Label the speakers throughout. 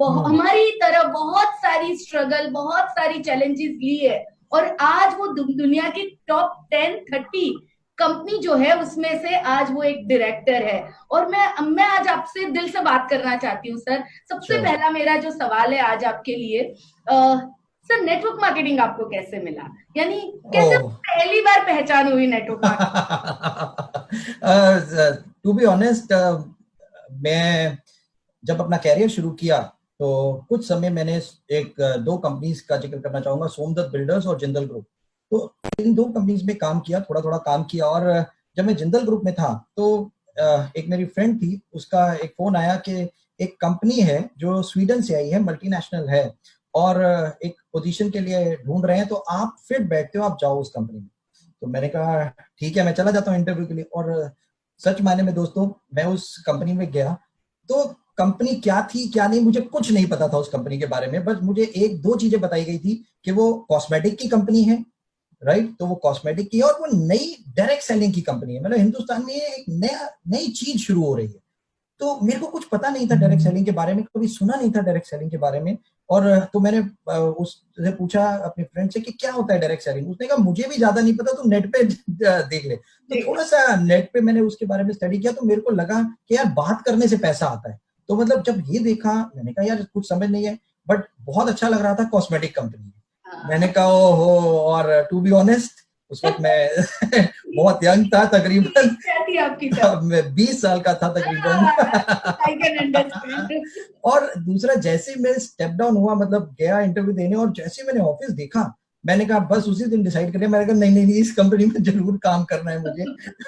Speaker 1: हमारी तरह बहुत सारी स्ट्रगल, बहुत सारी चैलेंजेस ली है, और आज वो दुनिया की टॉप 10-30 कंपनी जो है उसमें से आज वो एक डायरेक्टर है। और मैं आज आपसे दिल से बात करना चाहती हूँ सर। सबसे
Speaker 2: श्योर।
Speaker 1: पहला मेरा जो सवाल है आज आपके लिए, सर, नेटवर्क मार्केटिंग आपको कैसे मिला? यानी कैसे
Speaker 2: ओह।
Speaker 1: पहली बार पहचान हुई network marketing?
Speaker 2: To be honest, मैं जब अपना कैरियर शुरू किया तो कुछ समय मैंने एक दो कंपनीज का जिक्र करना चाहूंगा, सोमदत्त बिल्डर्स और जिंदल ग्रुप। तो इन दो कंपनीज में काम किया, थोड़ा थोड़ा काम किया। और जब मैं जिंदल ग्रुप में था तो एक मेरी फ्रेंड थी, उसका एक फोन आया कि एक कंपनी है जो स्वीडन से आई है, मल्टीनेशनल है, और एक पोजीशन के लिए ढूंढ रहे हैं, तो आप फिट बैठते हो, आप जाओ उस कंपनी में। तो मैंने कहा ठीक है, मैं चला जाता हूँ इंटरव्यू के लिए। और सच मायने में दोस्तों, मैं उस कंपनी में गया तो कंपनी क्या थी क्या नहीं मुझे कुछ नहीं पता था उस कंपनी के बारे में। बस मुझे एक दो चीजें बताई गई थी कि वो कॉस्मेटिक की कंपनी है, राइट। तो वो कॉस्मेटिक की है और वो नई डायरेक्ट सेलिंग की कंपनी है, मतलब हिंदुस्तान में एक नया नई चीज शुरू हो रही है। तो मेरे को कुछ पता नहीं था डायरेक्ट सेलिंग के बारे में, कभी सुना नहीं था डायरेक्ट सेलिंग के बारे में। और तो मैंने उससे पूछा अपने फ्रेंड से कि क्या होता है डायरेक्ट सेलिंग। उसने कहा मुझे भी ज्यादा नहीं पता, तू नेट पे देख ले। तो थोड़ा सा नेट पे मैंने उसके बारे में स्टडी किया, तो मेरे को लगा कि यार बात करने से पैसा आता है। तो मतलब जब ये देखा, मैंने कहा यार कुछ समझ नहीं है, बट बहुत अच्छा लग रहा था, कॉस्मेटिक कंपनी। मैंने कहा ओहो। और टू बी ऑनेस्ट, उस वक्त मैं बहुत यंग था, तकरीबन
Speaker 1: क्या थी आपकी तब?
Speaker 2: मैं 20 साल का था तकरीबन।
Speaker 1: I can understand.
Speaker 2: और दूसरा, जैसे मैं स्टेप डाउन हुआ, मतलब गया इंटरव्यू देने, और जैसे मैंने ऑफिस देखा, मैंने कहा बस उसी दिन डिसाइड कर लिया। मैंने कहा नहीं नहीं नहीं, इस कंपनी में जरूर काम करना है मुझे।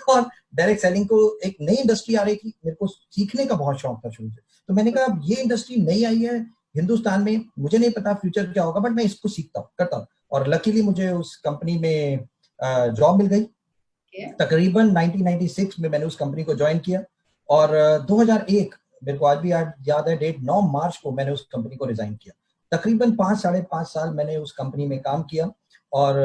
Speaker 2: और डायरेक्ट सेलिंग को, एक नई इंडस्ट्री आ रही थी, मेरे को सीखने का बहुत शौक था शुरू से। तो मैंने कहा ये इंडस्ट्री नई आई है हिंदुस्तान में, मुझे नहीं पता फ्यूचर क्या होगा, बट मैं इसको सीखता हूँ, करता हूँ। और लकीली मुझे उस कंपनी में जॉब मिल गई। तकरीबन 1996 में मैंने उस कंपनी को ज्वाइन किया। और 2001, मेरे को आज भी याद है डेट, 9 मार्च को मैंने उस कंपनी को रिजाइन किया। तकरीबन 5 साढ़े 5 साल मैंने उस कंपनी में काम किया। और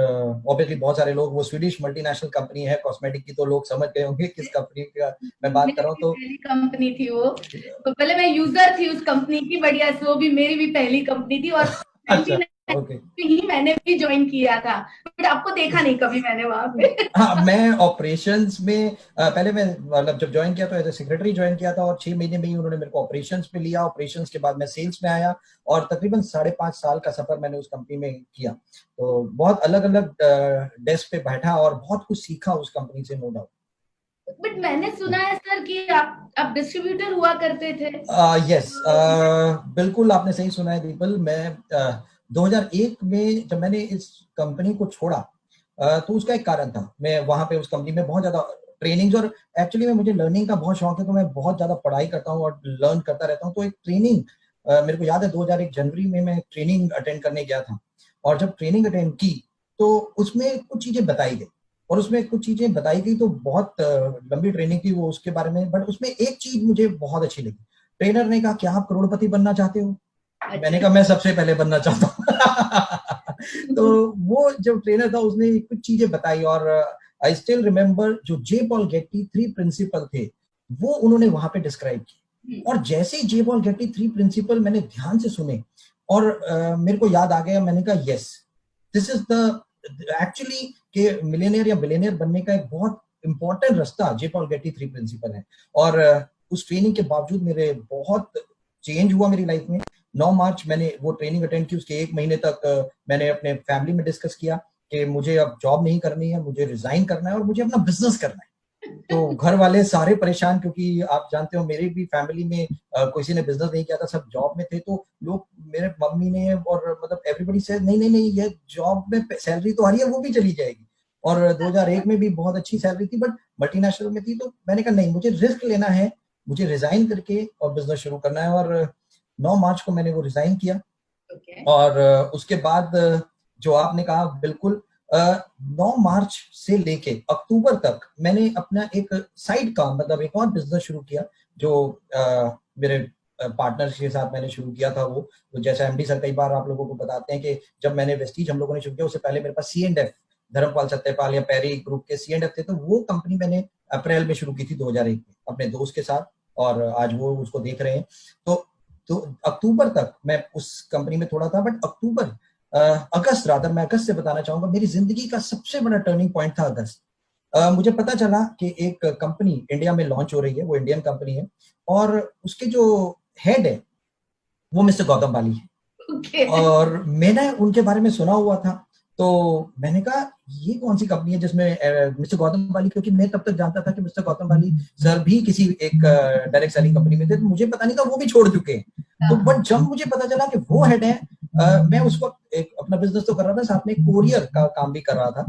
Speaker 2: ऑब्वियसली बहुत सारे लोग, वो स्वीडिश मल्टीनेशनल कंपनी है कॉस्मेटिक की, तो लोग समझ गए होंगे किस कंपनी का मैं बात कर
Speaker 1: मेरी
Speaker 2: रहा हूँ।
Speaker 1: भी
Speaker 2: तो
Speaker 1: पहली कंपनी थी वो। तो पहले मैं यूजर थी उस कंपनी की, बढ़िया से, वो भी मेरी भी पहली कंपनी थी, और
Speaker 2: अच्छा,
Speaker 1: 99
Speaker 2: ओके।
Speaker 1: में ही मैंने भी ज्वाइन किया था। बट आपको देखा नहीं कभी मैंने वहां पे।
Speaker 2: हाँ, मैं ऑपरेशंस में पहले मैं, मतलब जब ज्वाइन किया तो एज ए सेक्रेटरी ज्वाइन किया था, और 6 महीने में ही उन्होंने मेरे को ऑपरेशंस पे लिया। ऑपरेशंस के बाद मैं सेल्स में आया, और तकरीबन 5.5 साल का सफर मैंने उस कंपनी में किया। तो बहुत अलग अलग डेस्क पे बैठा और बहुत कुछ सीखा उस कंपनी से, नो डाउट।
Speaker 1: बट मैंने सुना है सर कि आप डिस्ट्रीब्यूटर हुआ करते थे।
Speaker 2: यस, बिल्कुल आपने सही सुना है दीपल। मैं 2001 में जब मैंने इस कंपनी को छोड़ा, तो उसका एक कारण था। मैं वहां पे उस कंपनी में बहुत ज्यादा ट्रेनिंग्स, और एक्चुअली में मुझे लर्निंग का बहुत शौक है, तो मैं बहुत ज्यादा पढ़ाई करता हूँ और लर्न करता रहता हूँ। तो एक ट्रेनिंग, मेरे को याद है 2001 जनवरी में मैं ट्रेनिंग अटेंड करने गया था। और जब ट्रेनिंग अटेंड की तो उसमें कुछ चीजें बताई गई, और उसमें कुछ चीजें बताई गई तो बहुत लंबी ट्रेनिंग थी वो उसके बारे में। बट उसमें एक चीज मुझे बहुत अच्छी लगी। ट्रेनर ने कहा क्या आप करोड़पति बनना चाहते हो? मैंने
Speaker 1: अच्छा।
Speaker 2: कहा मैं सबसे पहले बनना चाहता हूँ। तो वो जो ट्रेनर था उसने कुछ चीजें बताई, और आई स्टिल रिमेम्बर जो जे पॉल गेट्टी 3 प्रिंसिपल थे, वो उन्होंने वहां पे डिस्क्राइब किए। और जैसे ही जे पॉल गेट्टी 3 प्रिंसिपल मैंने ध्यान से सुने, और मेरे को याद आ गया। मैंने कहा yes, this is the actually के मिलेनियर या बिलेनियर बनने का एक बहुत इंपॉर्टेंट रास्ता जे पॉल गेट्टी 3 प्रिंसिपल है। और उस ट्रेनिंग के बावजूद मेरे बहुत चेंज हुआ मेरी लाइफ में। 9 मार्च मैंने वो ट्रेनिंग अटेंड की, उसके 1 महीने तक मैंने अपने फैमिली में डिस्कस किया कि मुझे अब जॉब नहीं करनी है, मुझे रिजाइन करना है और मुझे अपना बिजनेस करना है। तो घर वाले सारे परेशान, क्योंकि आप जानते हो मेरी भी फैमिली में किसी ने बिजनेस नहीं किया था, सब जॉब में थे। तो लोग, मेरे मम्मी ने और मतलब एवरीबॉडी से, नहीं नहीं नहीं, ये जॉब में सैलरी तो आ रही है, वो भी चली जाएगी। और 2001 में भी बहुत अच्छी सैलरी थी, बट मल्टीनेशनल में थी। तो मैंने कहा नहीं, मुझे रिस्क लेना है, मुझे रिजाइन करके और बिजनेस शुरू करना है। और 9 मार्च को मैंने वो रिजाइन किया।
Speaker 1: ओके।
Speaker 2: और उसके बाद जो आपने कहा बिल्कुल, 9 मार्च से लेके अक्टूबर तक मैंने अपना एक साइड काम, मतलब एक और बिजनेस शुरू किया, जो मेरे पार्टनर के साथ मैंने शुरू किया था। वो तो जैसा एमडी सर कई बार आप लोगों को बताते हैं कि जब मैंने वेस्टीज हम लोगों ने शुरू किया, उससे पहले मेरे पास C&F, धर्मपाल सत्यपाल या पैरी ग्रुप के C&F थे। तो वो कंपनी मैंने अप्रैल में शुरू की थी 2001 में अपने दोस्त के साथ, और आज वो उसको देख रहे हैं। तो तो अक्टूबर तक मैं उस कंपनी में थोड़ा था, बट अगस्त रादर, मैं अगस्त से बताना चाहूंगा, मेरी जिंदगी का सबसे बड़ा टर्निंग पॉइंट था अगस्त। मुझे पता चला कि एक कंपनी इंडिया में लॉन्च हो रही है, वो इंडियन कंपनी है, और उसके जो हेड है वो मिस्टर गौतम बाली है।
Speaker 1: ओके।
Speaker 2: और मैंने उनके बारे में सुना हुआ था, तो मैंने कहा ये कौन सी कंपनी है जिसमें मिस्टर गौतम बाली, क्योंकि मैं तब तक जानता था कि मिस्टर गौतम बाली सर भी किसी एक डायरेक्ट सेलिंग कंपनी में थे, तो मुझे पता नहीं था वो भी छोड़ चुके हैं। तो बट जब मुझे पता चला कि वो हेड है, मैं उस वक्त एक अपना बिजनेस तो कर रहा था, साथ में कोरियर का काम भी कर रहा था।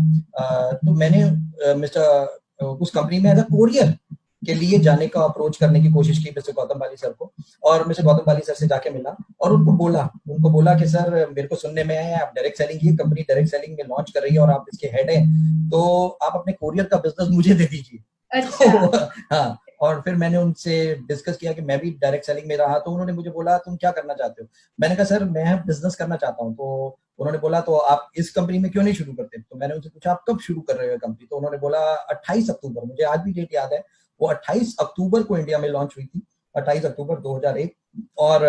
Speaker 2: तो मैंने मिस्टर उस कंपनी में एज अ कोरियर के लिए जाने का अप्रोच करने की कोशिश की मिस्टर गौतम बाली सर को, और मिस्टर गौतम बाली सर से जाके मिला और उनको बोला कि सर मेरे को सुनने में आया आप डायरेक्ट सेलिंग, ये कंपनी डायरेक्ट सेलिंग में लॉन्च कर रही है और आप इसके हेड हैं, तो आप अपने कोरियर का बिजनेस मुझे दे दीजिए।
Speaker 1: अच्छा।
Speaker 2: तो हाँ, और फिर मैंने उनसे डिस्कस किया कि मैं भी डायरेक्ट सेलिंग में रहा, तो उन्होंने मुझे बोला तुम क्या करना चाहते हो। मैंने कहा सर मैं बिजनेस करना चाहता हूँ। तो उन्होंने बोला तो आप इस कंपनी में क्यों नहीं शुरू करते। तो मैंने उनसे पूछा आप कब शुरू कर रहे हो कंपनी। तो उन्होंने बोला 28 अक्टूबर, मुझे आज भी डेट याद है, वो 28 अक्टूबर को इंडिया में लॉन्च हुई थी, 28 अक्टूबर 2001। और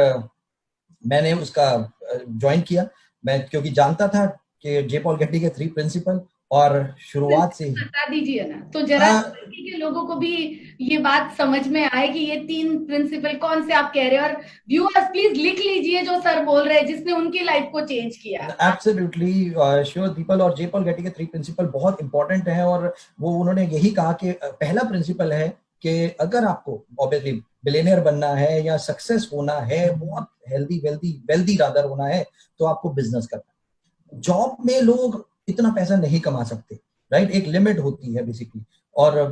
Speaker 2: मैंने उसका ज्वाइन किया, मैं क्योंकि जानता था कि जे पॉल गेटी के 3 प्रिंसिपल, और शुरुआत से ही
Speaker 1: बता दीजिए ना, तो जरा के लोगों को भी ये बात समझ में आए कि ये 3 प्रिंसिपल कौन से आप कह रहे हैं, और व्यूअर्स प्लीज लिख लीजिए जो सर बोल रहे हैं जिसने उनकी लाइफ को चेंज किया।
Speaker 2: एब्सोल्युटली श्योर दीपल, और जे पॉल गेटी के 3 प्रिंसिपल बहुत इंपॉर्टेंट हैं, और वो उन्होंने यही कहा कि पहला प्रिंसिपल है कि अगर आपको ऑब्वियसली बिलियनियर बनना है या सक्सेस होना है, बहुत वेल्दी रादर होना है, तो आपको बिजनेस करना है। जॉब में लोग इतना पैसा नहीं कमा सकते, राइट, एक लिमिट होती है बेसिकली। और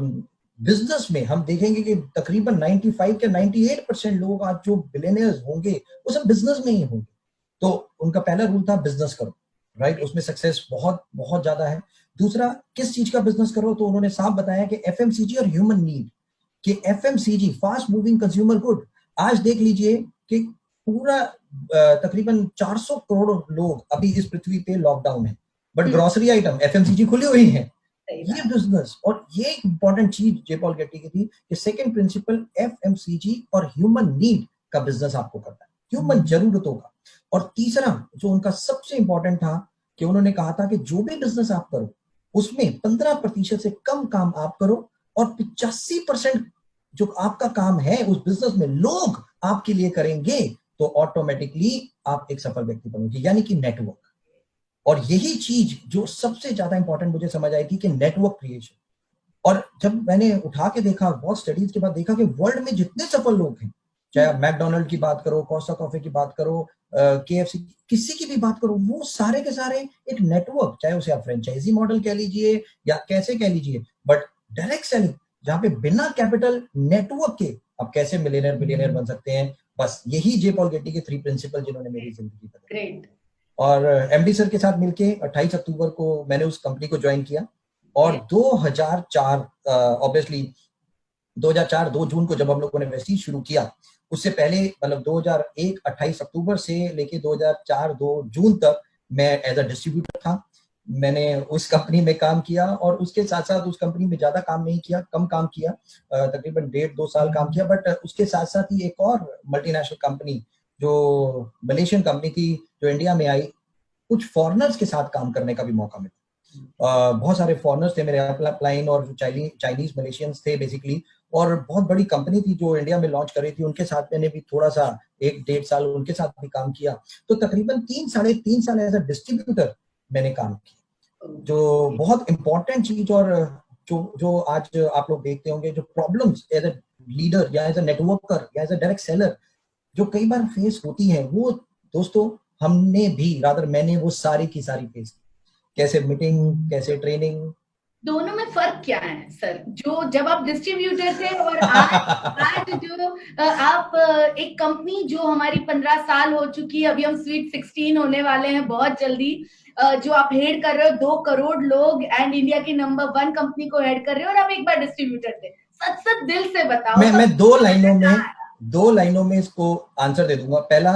Speaker 2: बिजनेस में हम देखेंगे कि तकरीबन 95 के 98% लोग आज जो बिलियनियर्स होंगे वो सब बिजनेस में ही होंगे। तो उनका पहला रूल था बिजनेस करो, राइट, उसमें सक्सेस बहुत बहुत ज्यादा है। दूसरा, किस चीज का बिजनेस करो, तो उन्होंने साफ बताया कि एफएमसीजी और ह्यूमन नीड, कि FMCG fast moving consumer good, आज देख लीजिए कि पूरा तकरीबन 400 करोड़ लोग अभी इस पृथ्वी पे लॉकडाउन है, बट ग्रोसरी आइटम एफएमसीजी खुली हुई है। ये बिजनेस, और ये एक इंपॉर्टेंट चीज जे पॉल गेटी की थी कि सेकंड प्रिंसिपल एफएमसीजी और ह्यूमन नीड का बिजनेस आपको करना है, ह्यूमन जरूरतों का। और तीसरा जो उनका सबसे इंपॉर्टेंट था कि उन्होंने कहा था कि जो भी बिजनेस आप करो उसमें 15% से कम काम आप करो, और 85% जो आपका काम है उस बिजनेस में लोग आपके लिए करेंगे, तो ऑटोमेटिकली आप एक सफल व्यक्ति बनोगे, यानी कि नेटवर्क। और यही चीज जो सबसे ज्यादा इंपॉर्टेंट मुझे समझ आई थी कि नेटवर्क क्रिएशन। और जब मैंने उठा के देखा, बहुत स्टडीज के बाद देखा कि वर्ल्ड में जितने सफल लोग हैं, चाहे आप मैकडोनल्ड की बात करो, कोस्टा कॉफी की बात करो, केएफसी, किसी की भी बात करो, वो सारे के सारे एक नेटवर्क, चाहे उसे आप फ्रेंचाइजी मॉडल कह लीजिए या कैसे कह लीजिए, बट डायरेक्ट सेलिंग जहां पे बिना कैपिटल नेटवर्क के आप कैसे मिलियनर बिलियनर बन सकते हैं। बस यही जे पॉल गेटी के 3 प्रिंसिपल जिन्होंने मेरी जिंदगी बदली। और एमडी सर के साथ मिलके 28 अक्टूबर को मैंने उस कंपनी को ज्वाइन किया, और 2004 ऑब्वियसली 2004 2 जून को जब हम लोगों ने वेस्टीज शुरू किया, उससे पहले मतलब 2001 28 अक्टूबर से लेके 2004 2 जून तक मैं एज अ डिस्ट्रीब्यूटर था। मैंने उस कंपनी में काम किया, और उसके साथ साथ उस कंपनी में ज्यादा काम नहीं किया, कम काम किया, तकरीबन 1.5-2 साल काम किया। बट उसके साथ साथ ही एक और मल्टीनेशनल कंपनी जो मलेशियन कंपनी थी जो इंडिया में आई, कुछ फॉरेनर्स के साथ काम करने का भी मौका मिला। बहुत सारे फॉरेनर्स थे मेरे अपलाइन, और चाइनीज मलेशियंस थे बेसिकली, और बहुत बड़ी कंपनी थी जो इंडिया में लॉन्च कर रही थी, उनके साथ मैंने भी थोड़ा सा 1-1.5 साल उनके साथ भी काम किया। तो तकरीबन 3-3.5 साल एज अ डिस्ट्रीब्यूटर मैंने काम किया, जो बहुत इंपॉर्टेंट चीज। और जो आज आप लोग देखते होंगे, जो प्रॉब्लम्स एज अ लीडर या एज अ नेटवर्कर या एज अ डायरेक्ट सेलर जो कई बार फेस होती है, वो दोस्तों हमने भी रादर मैंने वो सारी की सारी फेस, कैसे मीटिंग, कैसे ट्रेनिंग।
Speaker 1: दोनों में फर्क क्या है सर, जो जब आप डिस्ट्रीब्यूटर थे और आज जो आप एक कंपनी जो हमारी 15 साल हो चुकी है, अभी हम स्वीट 16 होने वाले हैं बहुत जल्दी, जो आप हेड कर रहे हो 2 करोड़ लोग एंड इंडिया की नंबर 1 कंपनी को हेड कर रहे हो, और आप एक बार डिस्ट्रीब्यूटर थे। सच सच दिल से बताओ।
Speaker 2: मैं 2 लाइनों में इसको आंसर दे दूंगा। पहला,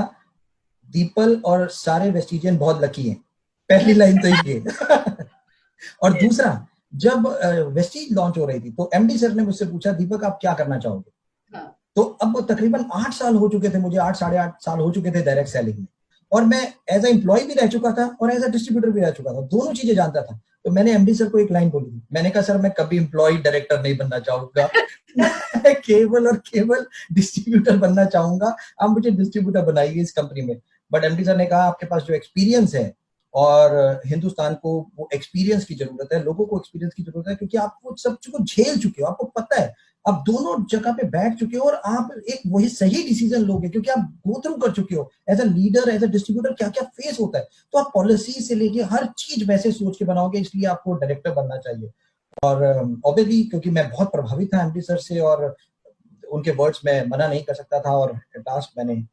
Speaker 2: दीपल और सारे वेस्टिजियन बहुत लकी हैं, पहली लाइन तो ये और दूसरा, जब वेस्टीज लॉन्च हो रही थी तो एमडी सर ने मुझसे पूछा दीपक आप क्या करना चाहोगे। तो अब तकरीबन 8 साल हो चुके थे मुझे, 8 साढ़े 8 साल हो चुके थे डायरेक्ट सेलिंग में, और मैं एज ए एम्प्लॉय भी रह चुका था और एज ए डिस्ट्रीब्यूटर भी रह चुका था, दोनों चीजें जानता था। तो मैंने एमडी सर को एक लाइन बोली थी, मैंने कहा सर मैं कभी एम्प्लॉय डायरेक्टर नहीं बनना चाहूंगा मैं केवल और केवल डिस्ट्रीब्यूटर बनना चाहूंगा, आप मुझे डिस्ट्रीब्यूटर बनाइए इस कंपनी में। बट एमडी सर ने कहा आपके पास जो एक्सपीरियंस है, और हिंदुस्तान को वो एक्सपीरियंस की जरूरत है, लोगों को एक्सपीरियंस की जरूरत है, क्योंकि आप वो सब चीजों झेल चुके हो, आपको पता है, आप दोनों जगह पे बैठ चुके हो और आप एक वही सही डिसीजन लोगे, क्योंकि आप गो थ्रू कर चुके हो as a leader, as a distributor क्या क्या फेस होता है। तो आप पॉलिसी से लेके हर चीज वैसे सोच के बनाओगे, इसलिए आपको डायरेक्टर बनना चाहिए। और ऑब्वियसली क्योंकि मैं बहुत प्रभावित था एमडी सर से, और उनके वर्ड्स में मना नहीं कर सकता था, और टास्क मैंने।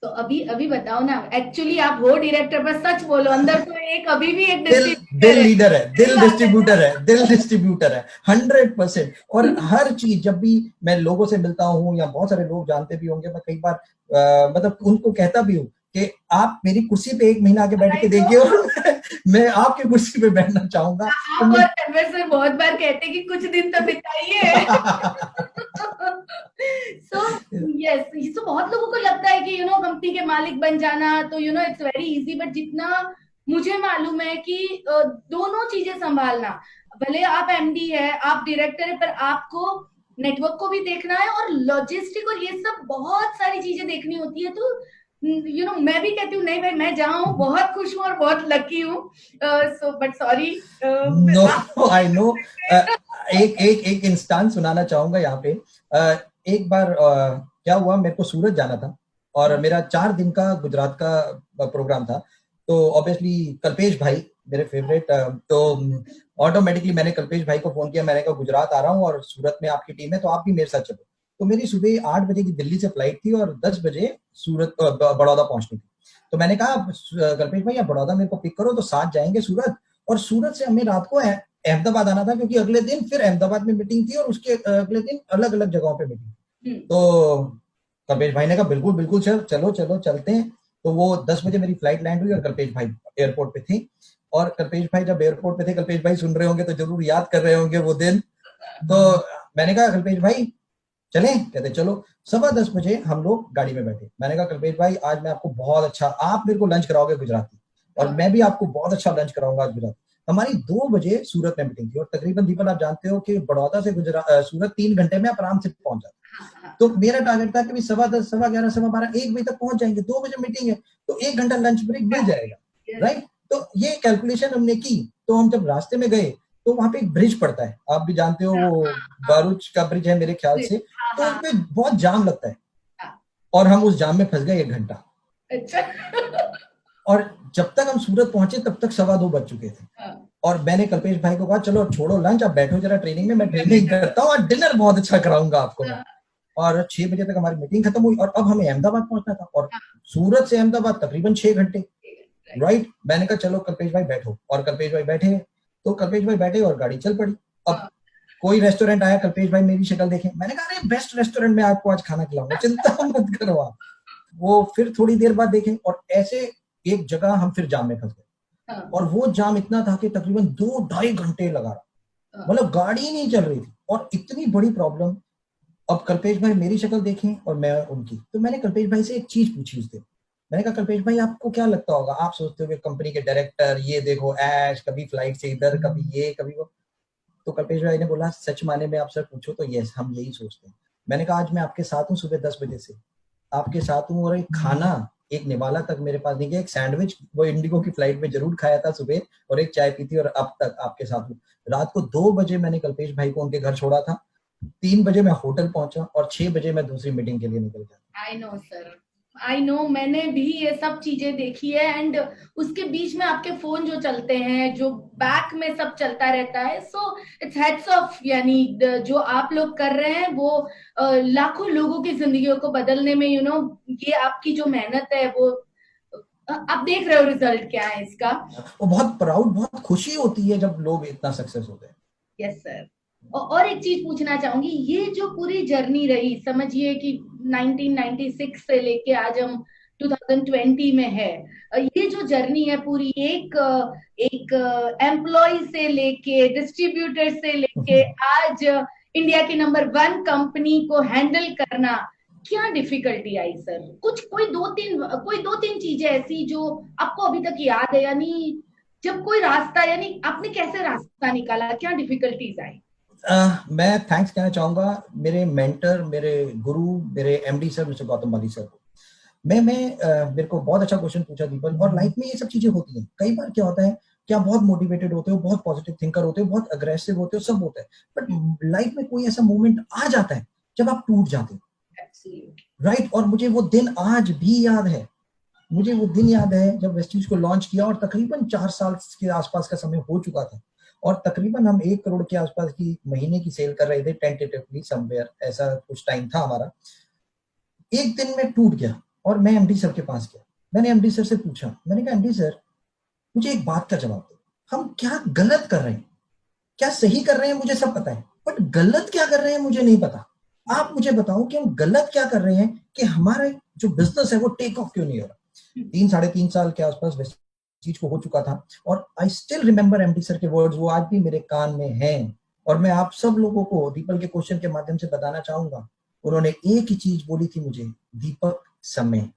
Speaker 1: तो अभी अभी बताओ ना, एक्चुअली आप हो डायरेक्टर, पर सच बोलो, अंदर तो एक अभी भी एक
Speaker 2: दिल
Speaker 1: डिस्ट्रीब्यूटर
Speaker 2: दिल
Speaker 1: है।
Speaker 2: लीडर है, दिल
Speaker 1: सही बात है ना?
Speaker 2: डिस्ट्रीब्यूटर है, दिल डिस्ट्रीब्यूटर है 100%। और हर चीज जब भी मैं लोगों से मिलता हूँ, या बहुत सारे लोग जानते भी होंगे, मैं कई बार मतलब उनको कहता भी हूँ कि आप मेरी कुर्सी पे 1 महीना आके बैठ के देखिए, और मैं आपकी कुर्सी पे बैठना चाहूंगा। तो
Speaker 1: आप और तनवीर सर बहुत बार कहते हैं कि कुछ दिन तो बिताइए। सो यस, तो बहुत लोगों को लगता है कि कंपनी के मालिक बन जाना तो इट्स वेरी इजी, बट जितना मुझे मालूम है कि दोनों चीजें संभालना, भले आप एमडी है, आप डायरेक्टर है, पर आपको नेटवर्क को भी देखना है और लॉजिस्टिक और ये सब बहुत सारी चीजें देखनी होती है। तो मैं भी कहती हूँ नहीं भाई, मैं जहाँ हूँ बहुत खुश हूँ और बहुत लकी हूँ। So but sorry.
Speaker 2: No I know. एक एक एक इंस्टांस सुनाना चाहूंगा यहाँ पे। एक बार क्या हुआ, मेरे को सूरत जाना था, और मेरा 4 दिन का गुजरात का प्रोग्राम था। तो ऑब्वियसली कल्पेश भाई मेरे फेवरेट, तो ऑटोमेटिकली मैंने कल्पेश भाई को फोन किया, मैंने कहा गुजरात आ रहा हूँ और सूरत में आपकी टीम है, तो आप भी मेरे साथ चलो। तो मेरी सुबह 8 बजे की दिल्ली से फ्लाइट थी, और 10 बजे सूरत बड़ौदा पहुंचनी थी। तो मैंने कहा कल्पेश भाई आप बड़ौदा मेरे को पिक करो, तो साथ जाएंगे सूरत। और सूरत से हमें रात को अहमदाबाद आना था, क्योंकि अगले दिन फिर अहमदाबाद में मीटिंग थी, और उसके अगले दिन अलग अलग जगहों पे मीटिंग थी। तो कल्पेश भाई ने कहा बिल्कुल बिल्कुल सर, चलो चलो चलते हैं। तो वो 10 बजे मेरी फ्लाइट लैंड हुई, और कल्पेश भाई एयरपोर्ट पे थे। और कल्पेश भाई जब एयरपोर्ट पे थे, कल्पेश भाई सुन रहे होंगे तो जरूर याद कर रहे होंगे वो दिन। तो मैंने कहा कल्पेश भाई चलें, कहते चलो। 10:15 बजे हम लोग गाड़ी में बैठे, मैंने कहा कल्पेश भाई आज मैं आपको बहुत अच्छा, आप मेरे को लंच कराओगे गुजराती, और मैं भी आपको बहुत अच्छा लंच कराऊंगा आज गुजराती। हमारी 2 बजे सूरत में मीटिंग थी, और तकरीबन दीपन आप जानते हो कि बड़ौदा से सूरत 3 घंटे में आप आराम से पहुंच जाते। तो मेरा टारगेट था कि 10:15, 11:15, 12:15, 1 बजे तक पहुंच जाएंगे, 2 बजे मीटिंग है, तो 1 घंटा लंच ब्रेक मिल जाएगा, राइट। तो ये कैलकुलेशन हमने की। तो हम जब रास्ते में गए, तो वहां पे एक ब्रिज पड़ता है, आप भी जानते हो, वो बारूच का ब्रिज है मेरे ख्याल से। तो उस पे बहुत जाम लगता है, और हम उस जाम में फंस गए 1 घंटा। और जब तक हम सूरत पहुंचे तब तक 2:15 बज चुके थे। और मैंने कल्पेश भाई को कहा चलो छोड़ो लंच, आप बैठो जरा ट्रेनिंग में, मैं ट्रेनिंग करता हूँ और डिनर बहुत अच्छा कराऊंगा आपको मैं। और 6 बजे तक हमारी मीटिंग खत्म हुई, और अब हमें अहमदाबाद पहुंचना था, और सूरत से अहमदाबाद तकरीबन 6 घंटे, राइट। मैंने कहा चलो कल्पेश भाई बैठो, और कल्पेश भाई बैठे। तो कल्पेश भाई बैठे और गाड़ी चल पड़ी। अब कोई रेस्टोरेंट आया, कल्पेश भाई मेरी शक्ल देखे, मैंने कहा अरे बेस्ट रेस्टोरेंट में आपको आज खाना खिलाऊंगा, चिंता मत करो आप। वो फिर थोड़ी देर बाद देखें, और ऐसे एक जगह हम फिर जाम में फंस गए। और वो जाम इतना था कि तकरीबन 2-2.5 घंटे लगा रहा, मतलब गाड़ी नहीं चल रही थी, और इतनी बड़ी प्रॉब्लम। अब कल्पेश भाई मेरी शक्ल देखें और मैं उनकी। तो मैंने कल्पेश भाई से एक चीज पूछी उस दिन, मैंने कहा कल्पेश भाई आपको क्या लगता होगा, आप सोचते हो कि कंपनी के डायरेक्टर, ये देखो ऐश, कभी फ्लाइट से इधर, कभी ये कभी वो। तो कल्पेश भाई ने बोला सच माने में आप सर पूछो तो यस, हम यही सोचते हैं। मैंने कहा आज मैं आपके साथ हूँ, सुबह 10 बजे से आपके साथ हूँ, और एक खाना, एक निवाला तक मेरे पास नहीं गया, एक सैंडविच वो इंडिगो की फ्लाइट में जरूर खाया था सुबह, और एक चाय पी थी, और अब तक आपके साथ हूँ। रात को 2 बजे मैंने कल्पेश भाई को उनके घर छोड़ा था, 3 बजे मैं होटल पहुंचा, और 6 बजे मैं दूसरी मीटिंग के लिए निकल गया।
Speaker 1: I know sir, I know, मैंने भी ये सब चीजें देखी है। एंड उसके बीच में आपके फोन जो चलते हैं, जो बैक में सब चलता रहता है, सो इट्स हेड्स ऑफ, यानी जो आप लोग कर रहे हैं वो लाखों लोगों की जिंदगियों को बदलने में ये आपकी जो मेहनत है वो आप देख रहे हो रिजल्ट क्या है इसका।
Speaker 2: वो बहुत प्राउड, बहुत खुशी होती है जब लोग इतना सक्सेस होते हैं।
Speaker 1: Yes sir. और एक चीज पूछना चाहूंगी, ये जो पूरी जर्नी रही, समझिए कि 1996 से लेके आज हम 2020 में है, ये जो जर्नी है पूरी, एक एक एम्प्लॉय से लेके डिस्ट्रीब्यूटर से लेके आज इंडिया की नंबर 1 कंपनी को हैंडल करना, क्या डिफिकल्टी आई सर? कुछ कोई दो तीन चीजें ऐसी जो आपको अभी तक याद है, यानी जब कोई रास्ता, यानी आपने कैसे रास्ता निकाला, क्या डिफिकल्टीज आई?
Speaker 2: मैं थैंक्स कहना चाहूंगा मेरे मेंटर, मेरे गुरु, मेरे एमडी सर मिस्टर गौतम बाली सर को। मेरे को बहुत अच्छा क्वेश्चन पूछा दीपक। और लाइफ में ये सब चीजें होती हैं। कई बार क्या होता है कि आप बहुत मोटिवेटेड होते हो, बहुत पॉजिटिव थिंकर होते हो, बहुत अग्रेसिव होते हो, सब होता है, बट लाइफ में कोई ऐसा मोमेंट आ जाता है जब आप टूट जाते हो, राइट? और मुझे वो दिन आज भी याद है। मुझे वो दिन याद है जब वेस्टीज को लॉन्च किया और तकरीबन 4 साल के आसपास का समय हो चुका था और तकरीबन हम 1 करोड़ के आसपास की महीने की सेल कर रहे थे टेंटेटिवली समवेयर, ऐसा कुछ टाइम था हमारा। एक दिन में टूट गया और मैं एमडी सर के पास गया। मैंने एमडी सर से पूछा, मैंने कहा एमडी सर मुझे एक बात का जवाब दो, हम क्या गलत कर रहे हैं? क्या सही कर रहे हैं मुझे सब पता है, बट गलत क्या कर रहे हैं मुझे नहीं पता। आप मुझे बताओ कि हम गलत क्या कर रहे हैं कि हमारा जो बिजनेस है वो टेक ऑफ क्यों नहीं हो रहा? 3 साढ़े 3 साल के आसपास चीज को हो चुका था और I still remember MD sir के वर्ड्स, वो आज भी मेरे कान में हैं। और मैं आप सब लोगों को दीपक के क्वेश्चन के माध्यम से बताना चाहूंगा, उन्होंने एक ही चीज बोली थी मुझे, दीपक समय।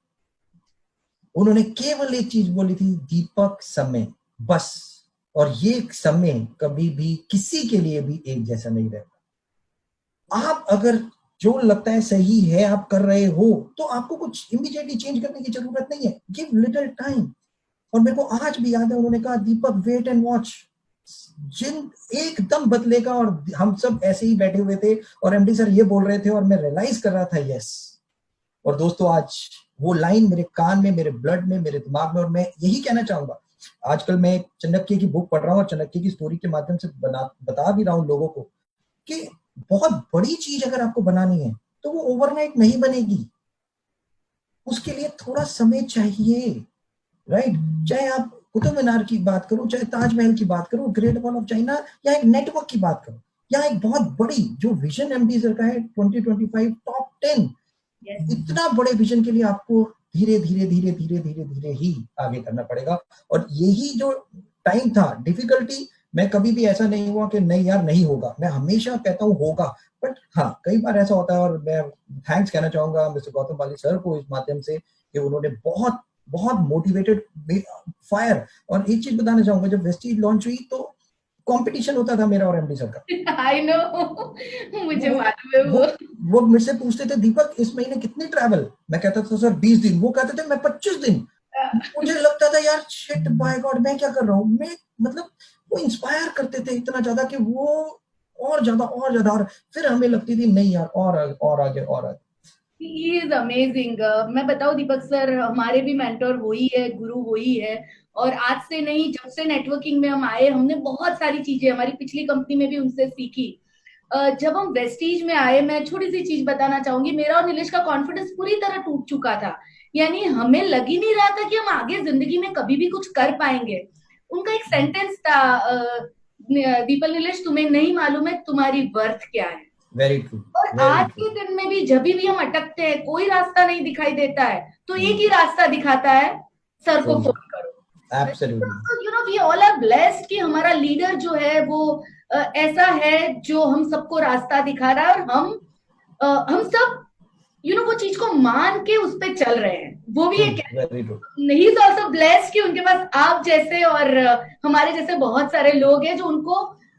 Speaker 2: उन्होंने केवल एक चीज बोली थी, दीपक समय, बस। और ये समय कभी भी किसी के लिए भी एक जैसा नहीं रहता। आप अगर जो लगता है सही है आप कर रहे हो तो आपको कुछ इमीडिएटली चेंज करने की जरूरत नहीं है, गिव लिटिल टाइम। और मेरे को आज भी याद है उन्होंने कहा दीपक वेट एंड वॉच, जिन एकदम बदलेगा। और हम सब ऐसे ही बैठे हुए थे और एमडी सर ये बोल रहे थे और मैं रियलाइज कर रहा था यस। और दोस्तों आज वो लाइन मेरे कान में, मेरे ब्लड में, मेरे दिमाग में। और मैं यही कहना चाहूंगा, आजकल मैं चाणक्य की बुक पढ़ रहा हूँ और चाणक्य की स्टोरी के माध्यम से बता भी रहा हूँ लोगों को कि बहुत बड़ी चीज अगर आपको बनानी है तो वो ओवरनाइट नहीं बनेगी, उसके लिए थोड़ा समय चाहिए, राइट? चाहे आप कुतुब मीनार की बात करो, चाहे ताजमहल की बात करो, ग्रेट वॉल ऑफ चाइना, या एक नेटवर्क की बात करो, या एक बहुत बड़ी जो विजन एमडी सर का है 2025 टॉप 10, इतना बड़े विजन के लिए आपको धीरे धीरे धीरे धीरे धीरे धीरे ही आगे करना पड़ेगा। और यही जो टाइम था डिफिकल्टी, मैं कभी भी ऐसा नहीं हुआ कि नहीं यार नहीं होगा, मैं हमेशा कहता हूँ होगा। बट हाँ कई बार ऐसा होता है और मैं थैंक्स कहना चाहूंगा मिस्टर गौतम बाली सर को इस माध्यम से कि उन्होंने बहुत बहुत मोटिवेटेड फायर। और एक चीज बताना चाहूंगा, जब वेस्टीज लॉन्च हुई तो कंपटीशन होता था मेरा और एमडी सर का।
Speaker 1: आई नो, मुझे मालूम है
Speaker 2: वो मेरे से पूछते थे दीपक इस महीने कितनी ट्रैवल, मैं कहता था सर 20 दिन, वो कहते थे मैं 25 दिन। मुझे लगता था यार शिट बाय गॉड मैं क्या कर रहा हूँ। मैं मतलब वो इंस्पायर करते थे इतना ज्यादा कि वो और ज्यादा और फिर हमें लगती थी नहीं यार और आगे।
Speaker 1: He is amazing. मैं बताऊं दीपक सर हमारे भी मेंटर वही है, गुरु वही है। और आज से नहीं, जब से नेटवर्किंग में हम आए हमने बहुत सारी चीजें हमारी पिछली कंपनी में भी उनसे सीखी। जब हम वेस्टीज में आए, मैं छोटी सी चीज बताना चाहूंगी, मेरा और नीलेश का कॉन्फिडेंस पूरी तरह टूट चुका था। यानी हमें लग ही नहीं रहा था कि हम आगे जिंदगी में कभी भी कुछ कर पाएंगे। उनका एक सेंटेंस था, दीपल नीलेश तुम्हें नहीं मालूम है तुम्हारी वर्थ क्या है।
Speaker 2: Very true.
Speaker 1: और आज के दिन में भी जब भी हम अटकते हैं, कोई रास्ता नहीं दिखाई देता है, तो एक ही रास्ता दिखाता है, सर को फोन करो।
Speaker 2: Absolutely.
Speaker 1: You know we all are blessed कि हमारा लीडर जो है वो ऐसा है जो हम सबको रास्ता दिखा रहा है। और हम सब वो चीज को मान के उस पर चल रहे हैं। वो भी एक ही इज ऑल्सो ब्लेस्ड कि उनके पास आप जैसे और हमारे जैसे बहुत सारे लोग हैं जो उनको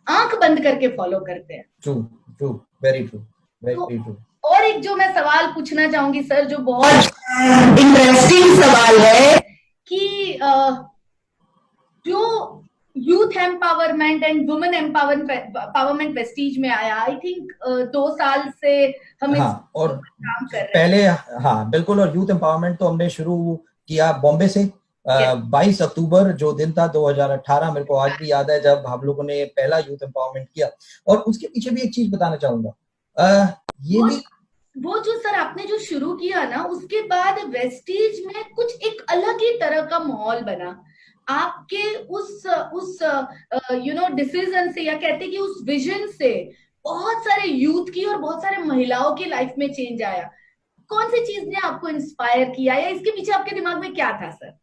Speaker 1: आंख बंद करके फॉलो करते हैं।
Speaker 2: True true, very true, very true.
Speaker 1: और एक जो मैं सवाल पूछना चाहूंगी सर, जो बहुत इंटरेस्टिंग सवाल है कि जो youth empowerment and women empowerment Vestige में आया, आई थिंक 2 साल से हम
Speaker 2: और
Speaker 1: काम कर रहे हैं।
Speaker 2: पहले हाँ बिल्कुल। और यूथ एम्पावरमेंट तो हमने शुरू किया बॉम्बे से। 22 अक्टूबर जो दिन था 2018, मेरे को आज भी याद है जब हम लोगों ने पहला यूथ एम्पावरमेंट किया। और उसके पीछे भी एक चीज बताना चाहूंगा, ये भी
Speaker 1: वो जो सर आपने जो शुरू किया ना, उसके बाद वेस्टीज में कुछ एक अलग ही तरह का माहौल बना। आपके उस डिसीजन से, या कहते कि उस विजन से बहुत सारे यूथ की और बहुत सारे महिलाओं की लाइफ में चेंज आया। कौन सी चीज ने आपको इंस्पायर किया, या इसके पीछे आपके दिमाग में क्या था सर?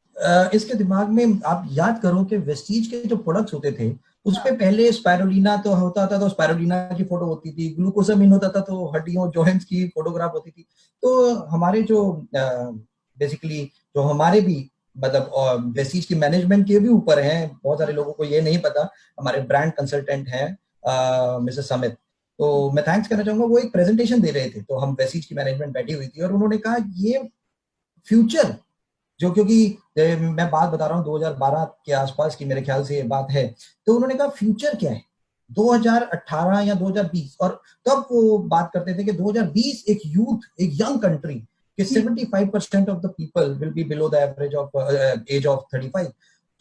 Speaker 2: इसके दिमाग में आप याद करो कि वेस्टीज के जो प्रोडक्ट्स होते थे उस पे पहले स्पायरुलिना तो होता था, तो स्पायरुलिना की फोटो होती थी, ग्लूकोसामिन होता था तो हड्डियों जॉइंट्स की फोटोग्राफ होती थी। तो हमारे जो बेसिकली जो हमारे भी मतलब वेस्टीज की मैनेजमेंट के भी ऊपर हैं, बहुत सारे लोगों को ये नहीं पता, हमारे ब्रांड कंसल्टेंट हैं मिसेस समित, तो मैं थैंक्स करना चाहूंगा। वो एक प्रेजेंटेशन दे रहे थे, तो हम वेस्टीज की मैनेजमेंट बैठी हुई थी और उन्होंने कहा ये फ्यूचर जो, क्योंकि मैं बात बता रहा हूँ 2012 के आसपास की मेरे ख्याल से ये बात है, तो उन्होंने कहा फ्यूचर क्या है 2018 या 2020, और तब वो बात करते थे कि 2020 एक यूथ, एक यंग कंट्री कि 75% of the people will be below the average of age of 35।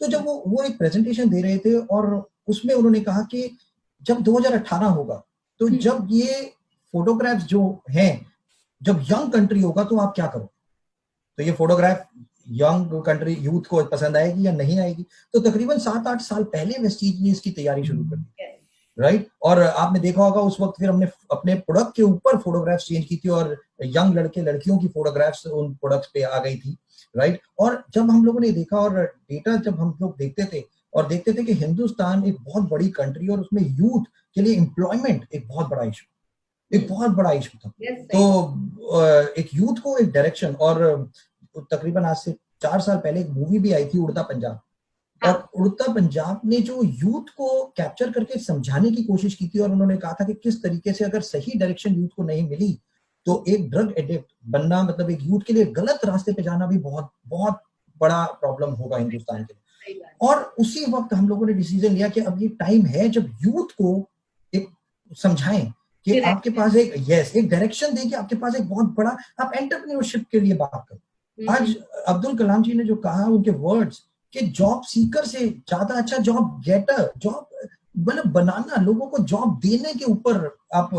Speaker 2: तो जब वो एक प्रेजेंटेशन दे रहे थे और उसमें उन्होंने कहा कि जब 2018 होगा तो जब ये फोटोग्राफ्स जो हैं, जब यंग कंट्री होगा तो आप क्या करो, तो ये फोटोग्राफ यंग कंट्री यूथ को पसंद आएगी या नहीं आएगी। तो तकरीबन 7-8 साल पहले वेस्टीज ने इसकी तैयारी शुरू कर दी, राइट। और आपने देखा होगा उस वक्त फिर हमने अपने प्रोडक्ट के ऊपर फोटोग्राफ्स चेंज की थी और यंग लड़के लड़कियों की फोटोग्राफ्स उन प्रोडक्ट्स पे आ गई थी, राइट। और जब हम लोगों ने देखा और डेटा जब हम लोग देखते थे और देखते थे कि हिंदुस्तान एक बहुत बड़ी कंट्री और उसमें यूथ के लिए एम्प्लॉयमेंट एक बहुत बड़ा इशू, एक बहुत बड़ा इशू था। तो एक यूथ को एक डायरेक्शन, और तकरीबन आज से 4 साल पहले एक मूवी भी आई थी उड़ता पंजाब, और उड़ता पंजाब ने जो यूथ को कैप्चर करके समझाने की कोशिश की थी और उन्होंने कहा था कि किस तरीके से अगर सही डायरेक्शन यूथ को नहीं मिली तो एक ड्रग एडिक्ट बनना, मतलब एक यूथ के लिए गलत रास्ते पे जाना भी बहुत बहुत बड़ा प्रॉब्लम होगा हिंदुस्तान के लिए। और उसी वक्त हम लोगों ने डिसीजन लिया कि अब ये टाइम है जब यूथ को एक समझाएं कि आपके पास एक एक डायरेक्शन दें कि आपके पास एक बहुत बड़ा, आप एंटरप्रेन्योरशिप के लिए बात करो। आज अब्दुल कलाम जी ने जो कहा, उनके वर्ड्स कि जॉब सीकर से ज्यादा अच्छा जॉब गेटर, जॉब मतलब बनाना, लोगों को जॉब देने के ऊपर आप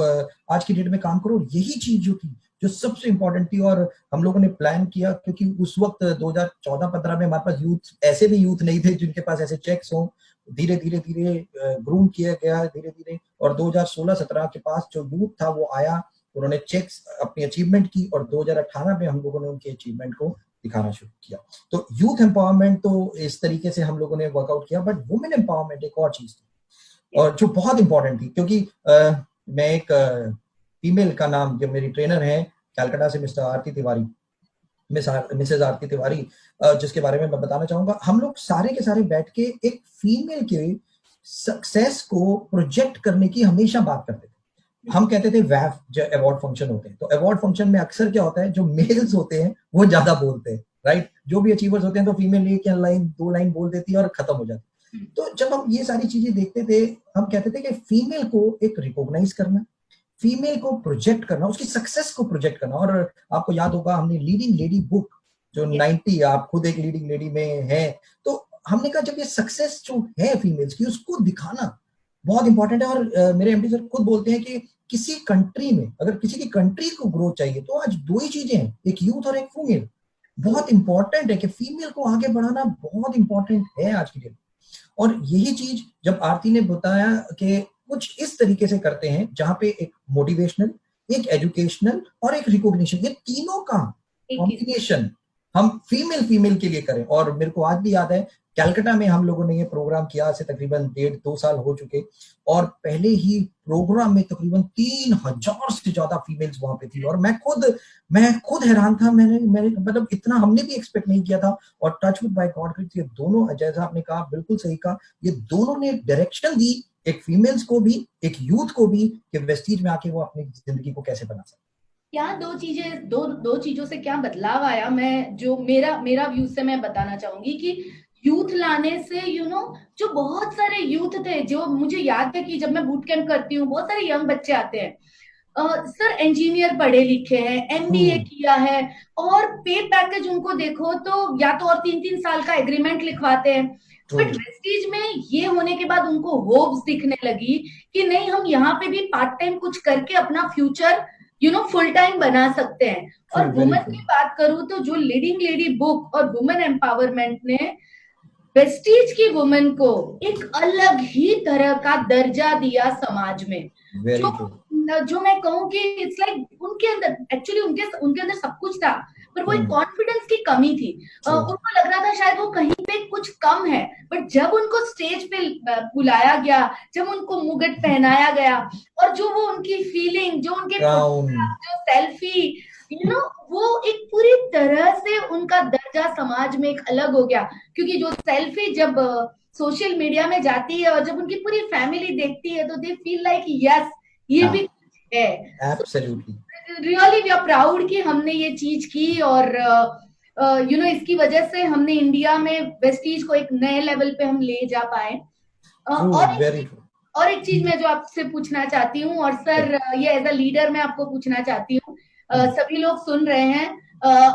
Speaker 2: आज की डेट में काम करो। यही चीज जो थी, जो सबसे इंपॉर्टेंट थी। और हम लोगों ने प्लान किया क्योंकि उस वक्त 2014-15 में हमारे पास यूथ, ऐसे भी यूथ नहीं थे जिनके पास ऐसे चेक्स हों। धीरे धीरे धीरे ग्रूम किया गया धीरे धीरे, और 2016-17 के पास जो यूथ था वो आया, उन्होंने चेक्स अपनी अचीवमेंट की, और 2018 में हम लोगों ने उनके अचीवमेंट को दिखाना शुरू किया। तो यूथ एम्पावरमेंट तो इस तरीके से हम लोगों ने वर्कआउट किया, बट वुमेन एम्पावरमेंट एक और चीज थी और जो बहुत इंपॉर्टेंट थी, क्योंकि मैं एक फीमेल का नाम, जो मेरी ट्रेनर है कलकत्ता से, मिस्टर आरती तिवारी, मिसेज आरती तिवारी, जिसके बारे में मैं बताना चाहूंगा। हम लोग सारे के सारे बैठ के एक फीमेल के सक्सेस को प्रोजेक्ट करने की हमेशा बात करते थे। हम कहते थे वैफ जो अवार्ड फंक्शन होते हैं, तो अवार्ड फंक्शन में अक्सर क्या होता है, जो मेल्स होते हैं वो ज्यादा बोलते हैं, राइट। जो भी अचीवर्स होते हैं तो फीमेल एक या लाइन 2 लाइन बोल देती है और खत्म हो जाती है। तो जब हम ये सारी चीजें देखते थे, हम कहते थे कि फीमेल को एक रिकॉग्नाइज करना, फीमेल को प्रोजेक्ट करना, उसकी सक्सेस को प्रोजेक्ट करना। और आपको याद होगा हमने लीडिंग लेडी बुक जो 90, आप खुद एक लीडिंग लेडी में है, तो हमने कहा जब ये सक्सेस जो है फीमेल्स की, उसको दिखाना बहुत इंपॉर्टेंट है। और मेरे एमडी सर खुद बोलते हैं कि किसी कंट्री में अगर किसी की कंट्री को ग्रोथ चाहिए तो आज 2 ही चीजें हैं, एक यूथ और एक फीमेल। बहुत इंपॉर्टेंट है कि फीमेल को आगे बढ़ाना बहुत इंपॉर्टेंट है आज की डेट। और यही चीज जब आरती ने बताया कि कुछ इस तरीके से करते हैं जहां पे एक मोटिवेशनल, एक एजुकेशनल और एक रिकॉग्निशन, ये तीनों का कॉम्बिनेशन हम फीमेल के लिए करें। और मेरे को आज भी याद है कलकत्ता में हम लोगों ने ये प्रोग्राम किया से तकरीबन 1.5-2 साल हो चुके, और पहले ही प्रोग्राम में तकरीबन 3000 से ज्यादा फीमेल्स वहां पे थी। और मैं खुद हैरान था, मैंने मतलब इतना हमने भी एक्सपेक्ट नहीं किया था। और touch with by God grace, ये दोनों, जैसा आपने कहा बिल्कुल सही कहा, ये दोनों ने डायरेक्शन दी, एक फीमेल्स को भी, एक यूथ को भी, कि वेस्टीज में आके वो अपनी जिंदगी को कैसे बना सकते।
Speaker 1: यहाँ दो चीजों से क्या बदलाव आया, मैं जो मेरा व्यू से मैं बताना चाहूंगी कि यूथ लाने से जो बहुत सारे यूथ थे, जो मुझे याद है कि जब मैं बूट कैंप करती हूँ बहुत सारे यंग बच्चे आते हैं, सर इंजीनियर पढ़े लिखे हैं, एमबीए किया है, और पे पैकेज उनको देखो तो या तो और 3-3 साल का एग्रीमेंट लिखवाते हैं। बट वेस्टीज में ये होने के बाद उनको होप्स दिखने लगी कि नहीं, हम यहाँ पे भी पार्ट टाइम कुछ करके अपना फ्यूचर फुल टाइम बना सकते हैं। और वुमेन की बात करूं तो जो लीडिंग लेडी बुक और वुमेन एम्पावरमेंट ने वेस्टीज की वुमेन को एक अलग ही तरह का दर्जा दिया समाज में, जो जो मैं कहूँ कि इट्स लाइक उनके अंदर एक्चुअली उनके अंदर सब कुछ था, पर वो एक कॉन्फिडेंस की कमी थी। उनको लग रहा था शायद वो कहीं पे कुछ कम है, बट जब उनको स्टेज पे बुलाया गया, जब उनको मुकुट पहनाया गया, और जो वो उनकी फीलिंग, जो उनके जो सेल्फी, वो एक पूरी तरह से उनका दर्जा समाज में एक अलग हो गया। क्योंकि जो सेल्फी जब सोशल मीडिया में जाती है और जब उनकी पूरी फैमिली देखती है, तो दे फील लाइक यस, ये भी है।
Speaker 2: Absolutely,
Speaker 1: really we are proud कि हमने ये चीज की, और इसकी वजह से हमने इंडिया में वेस्टीज को एक नए लेवल पे हम ले जा पाए। और एक चीज मैं जो आपसे पूछना चाहती हूँ, और सर ये एज अ लीडर मैं आपको पूछना चाहती हूँ, सभी लोग सुन रहे हैं,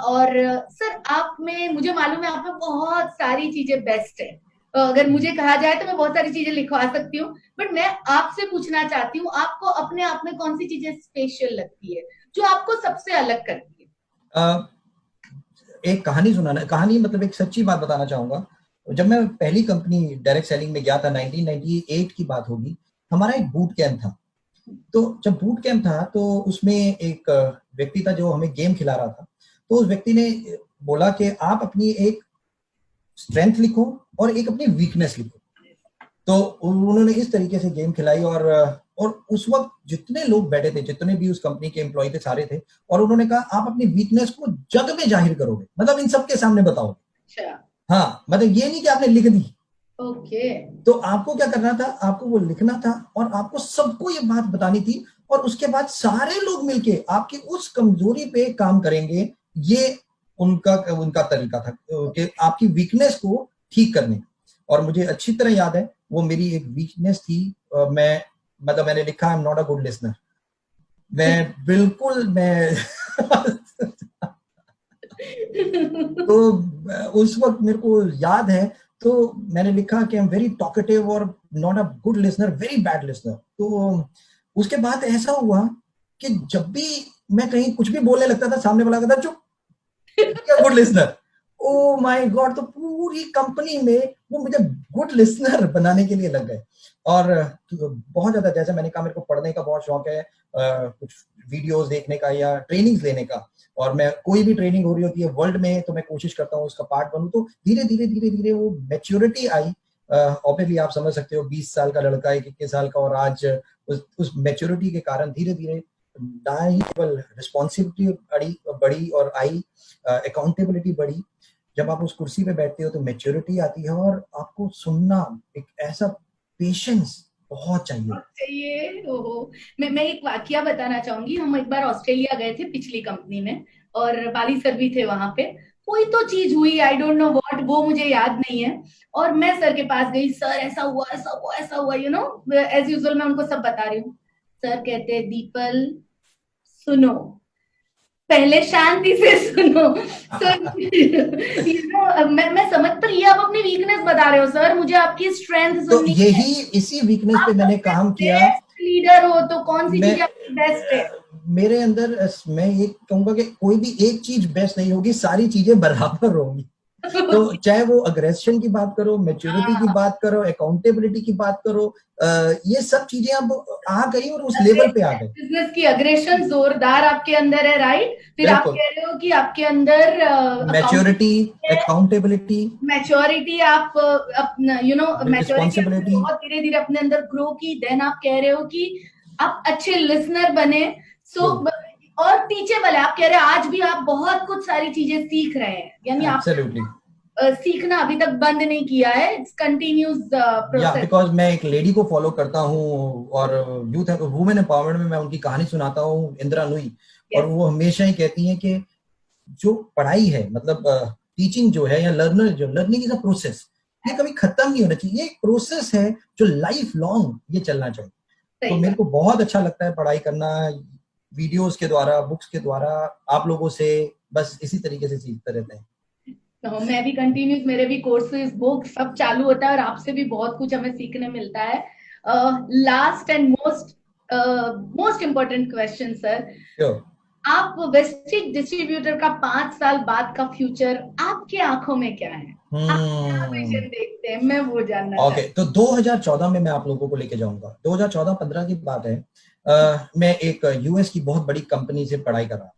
Speaker 1: और सर आप में, मुझे मालूम है आप में बहुत सारी चीजें बेस्ट है। अगर मुझे कहा जाए तो मैं बहुत सारी चीजें लिखवा सकती हूँ, बट मैं आपसे पूछना चाहती हूँ, आपको अपने आप में कौन सी चीजें स्पेशल लगती है, जो आपको सबसे अलग करती है?
Speaker 2: एक कहानी सुनाना, कहानी मतलब एक सच्ची बात बताना चाहूंगा। जब मैं पहली कंपनी डायरेक्ट सेलिंग में गया था, 1998 की बात होगी, हमारा एक बूट कैंप था। तो जब बूट कैंप था तो उसमें एक व्यक्ति था जो हमें गेम खिला रहा था। तो उस व्यक्ति ने बोला कि आप अपनी एक स्ट्रेंथ लिखो और एक अपनी वीकनेस लिखो। तो उन्होंने इस तरीके से गेम खिलाई, और उस वक्त जितने लोग बैठे थे, जितने भी उस कंपनी के एम्प्लॉय थे, सारे थे, और उन्होंने कहा आप अपनी वीकनेस को जग में जाहिर करोगे, मतलब इन सबके सामने बताओगे।
Speaker 1: अच्छा।
Speaker 2: हाँ, मतलब ये नहीं कि आपने लिख दी।
Speaker 1: ओके।
Speaker 2: तो आपको क्या करना था, आपको वो लिखना था और आपको सबको ये बात बतानी थी, और उसके बाद सारे लोग मिलके आपकी उस कमजोरी पे काम करेंगे। ये उनका तरीका था कि आपकी वीकनेस को ठीक करने। और मुझे अच्छी तरह याद है, वो मेरी एक वीकनेस थी। मैंने लिखा I am not a good listener. मैं तो उस वक्त मेरे को याद है, तो मैंने लिखा कि आई एम वेरी टॉकेटिव और not a good listener, very bad listener. तो उसके बाद ऐसा हुआ कि जब भी मैं कहीं कुछ भी बोलने लगता था, सामने वाला कहता चुप, good listener. Oh my God, तो पूरी कंपनी में वो मुझे गुड लिसनर बनाने के लिए लग गए। और बहुत ज्यादा, जैसे मैंने कहा, मेरे को पढ़ने का बहुत शौक है, कुछ वीडियोस देखने का या ट्रेनिंग्स लेने का। और मैं कोई भी ट्रेनिंग हो रही होती है वर्ल्ड में, तो मैं कोशिश करता हूँ उसका पार्ट बनूं। तो धीरे धीरे वो मैच्योरिटी आई। ऑब्वियसली आप समझ सकते हो, 20 साल का लड़का, 21 साल का, और आज उस मैच्योरिटी के कारण धीरे धीरे ना ही केवल रिस्पॉन्सिबिलिटी बढ़ी और आई, अकाउंटेबिलिटी बढ़ी। जब आप उस कुर्सी पे बैठते हो तो मैच्योरिटी आती है, और आपको सुनना, एक ऐसा पेशेंस बहुत चाहिए।
Speaker 1: ओहो, मैं एक वाकया बताना चाहूंगी। हम एक बार ऑस्ट्रेलिया गए थे पिछली कंपनी में, और बाली सर भी थे वहां पे। कोई तो चीज हुई, आई डोंट नो व्हाट, वो मुझे याद नहीं है। और मैं सर के पास गई, सर ऐसा हुआ, ऐसा हुआ, ऐसा हुआ, एज यूजुअल मैं उनको सब बता रही हूँ। सर कहते, दीपल सुनो, पहले शांति से सुनो। सर मैं समझ, पर ये आप अपनी वीकनेस बता रहे हो सर, मुझे आपकी स्ट्रेंथ सुननी
Speaker 2: तो यही, इसी वीकनेस पे मैंने काम किया।
Speaker 1: लीडर हो तो कौन सी चीज आपकी बेस्ट है?
Speaker 2: मेरे अंदर, मैं ये कहूंगा कि कोई भी एक चीज बेस्ट नहीं होगी, सारी चीजें बराबर होंगी। तो चाहे वो अग्रेशन की बात करो, मैच्योरिटी की बात करो, अकाउंटेबिलिटी की बात करो, ये सब चीजें अब आ गई और उस लेवल पे आ गई।
Speaker 1: बिजनेस की अग्रेशन जोरदार आपके अंदर है, राइट? फिर आप कह रहे हो कि आपके अंदर
Speaker 2: मैच्योरिटी, अकाउंटेबिलिटी,
Speaker 1: आप मैच्योरिटी बहुत धीरे धीरे अपने अंदर ग्रो की। देन आप कह रहे हो कि आप अच्छे लिसनर बने, सो और टीचेबल है। आप कह रहे हैं आज भी आप बहुत कुछ सारी चीजें सीख रहे हैं, यानी आप सीखना अभी तक बंद नहीं किया है, इट्स कंटिन्यूस प्रोसेस।
Speaker 2: बिकॉज मैं एक लेडी को फॉलो करता हूँ, और यूथ वुमेन एम्पावरमेंट में मैं उनकी कहानी सुनाता हूँ, इंदिरा नूई। और वो हमेशा ही कहती हैं कि जो पढ़ाई है, मतलब टीचिंग जो है, या लर्निंग इज अ प्रोसेस, ये कभी खत्म नहीं होना चाहिए। ये एक प्रोसेस है जो लाइफ लॉन्ग ये चलना चाहिए। तो मेरे को बहुत अच्छा लगता है पढ़ाई करना, वीडियोस के द्वारा, बुक्स के द्वारा, आप लोगों से बस इसी तरीके से सीखते रहते हैं।
Speaker 1: तो मैं भी कंटिन्यूस, मेरे भी कोर्सेज, बुक सब चालू होता है, और आपसे भी बहुत कुछ हमें सीखने मिलता है। Last and most important question sir, आप वेस्टिज डिस्ट्रीब्यूटर का 5 साल बाद का फ्यूचर आपके आंखों में क्या है? आप क्या विजन देखते हैं, मैं वो जानना चाहती हूं।
Speaker 2: तो 2014 में मैं आप लोगों को लेके जाऊंगा। 2014-15 की बात है। मैं एक यूएस की बहुत बड़ी कंपनी से पढ़ाई कर रहा था।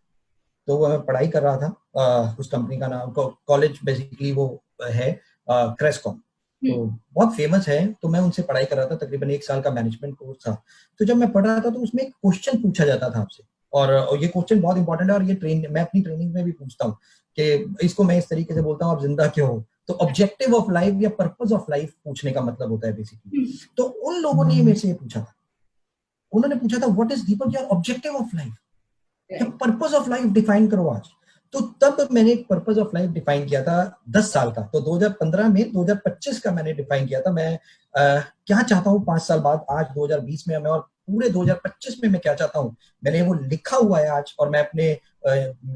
Speaker 2: तो वो मैं पढ़ाई कर रहा था, उस कंपनी का नाम कॉलेज बेसिकली वो है क्रेस्कॉम, तो बहुत फेमस है। तो मैं उनसे पढ़ाई कर रहा था, तकरीबन 1 साल का मैनेजमेंट कोर्स था। तो जब मैं पढ़ रहा था तो उसमें एक क्वेश्चन पूछा जाता था आपसे, और ये क्वेश्चन बहुत इंपॉर्टेंट है, और ये मैं अपनी ट्रेनिंग में भी पूछता हूँ कि इसको मैं इस तरीके से बोलता हूँ, आप जिंदा क्यों हो। तो ऑब्जेक्टिव ऑफ लाइफ या पर्पस ऑफ लाइफ पूछने का मतलब होता है बेसिकली। तो उन लोगों ने मेरे से ये पूछा था, उन्होंने पूछा था what is Deepak your objective of life, या पर्पस ऑफ लाइफ डिफाइन करो आज। तो तब मैंने एक पर्पस ऑफ लाइफ डिफाइन किया था 10 साल का। तो 2015 में 2025 का मैंने डिफाइन किया था, मैं क्या चाहता हूँ 5 साल बाद, आज 2020 में मैं, और पूरे 2025 में मैं क्या चाहता हूँ, मैंने वो लिखा हुआ है आज। और मैं अपने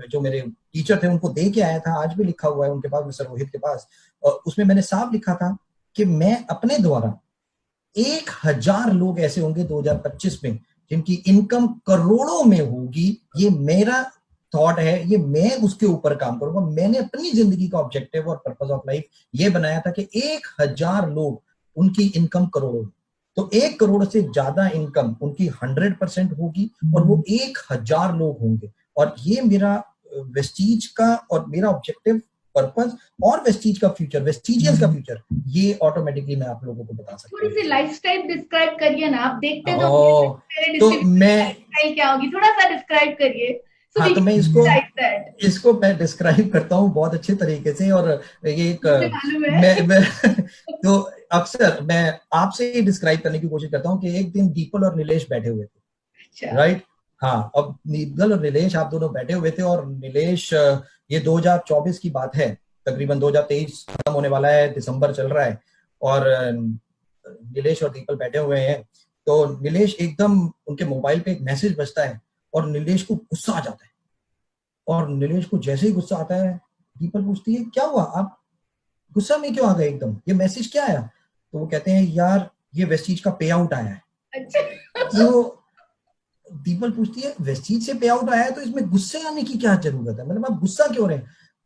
Speaker 2: जो मेरे टीचर थे उनको दे के आया था, आज भी लिखा हुआ है उनके पास, मिस्टर रोहित के पास। उसमें मैंने साफ लिखा था कि मैं अपने द्वारा 1000 लोग ऐसे होंगे 2025 में जिनकी इनकम करोड़ों में होगी। ये मेरा थॉट है, ये मैं उसके ऊपर काम करूंगा। मैंने अपनी जिंदगी का ऑब्जेक्टिव और पर्पस ऑफ लाइफ ये बनाया था कि 1000 लोग उनकी इनकम करोड़ों, तो 1 करोड़ से ज्यादा इनकम उनकी 100% होगी, और वो 1000 लोग होंगे। और ये मेरा वेस्टीज का और मेरा ऑब्जेक्टिव, पर्पस और वेस्टीज का फ्यूचर, वेस्टीजियंस का फ्यूचर, ये ऑटोमेटिकली मैं आप लोगों को बता सकता
Speaker 1: थोड़ी
Speaker 2: हूँ।
Speaker 1: सी लाइफस्टाइल डिस्क्राइब करिए ना, आप देखते तो
Speaker 2: तो मैं
Speaker 1: लाइफस्टाइल क्या होगी, थोड़ा सा डिस्क्राइब करिए। So
Speaker 2: हाँ,
Speaker 1: we
Speaker 2: तो मैं
Speaker 1: can like that.
Speaker 2: इसको मैं डिस्क्राइब करता हूँ बहुत अच्छे तरीके से। और ये एक
Speaker 1: मुझे मालूम है।
Speaker 2: मैं तो अक्सर मैं आपसे ही डिस्क्राइब करने की कोशिश करता हूँ कि एक दिन दीपल और नीलेश बैठे हुए थे,
Speaker 1: अच्छा।
Speaker 2: राइट। हाँ, अब दीपल और नीलेश आप दोनों बैठे हुए थे, और नीलेश, ये 2024 की बात है, तकरीबन 2023 खत्म होने वाला है, दिसंबर चल रहा है, और नीलेश और दीपल बैठे हुए हैं। तो नीलेश एकदम, उनके मोबाइल पे एक मैसेज बजता है और नीलेश को गुस्सा आ जाता है। और नीलेश को जैसे ही गुस्सा आता है, दीपल पूछती है क्या हुआ, आप गुस्सा में क्यों आ गए एकदम, ये मैसेज क्या आया। तो वो कहते हैं यार ये वेस्टीज का पे आउट आया है।
Speaker 1: अच्छा।
Speaker 2: तो दीपल पूछती है वेस्टीज से पे आउट आया है तो इसमें गुस्से आने की क्या जरूरत है, मतलब आप गुस्सा क्यों रहे।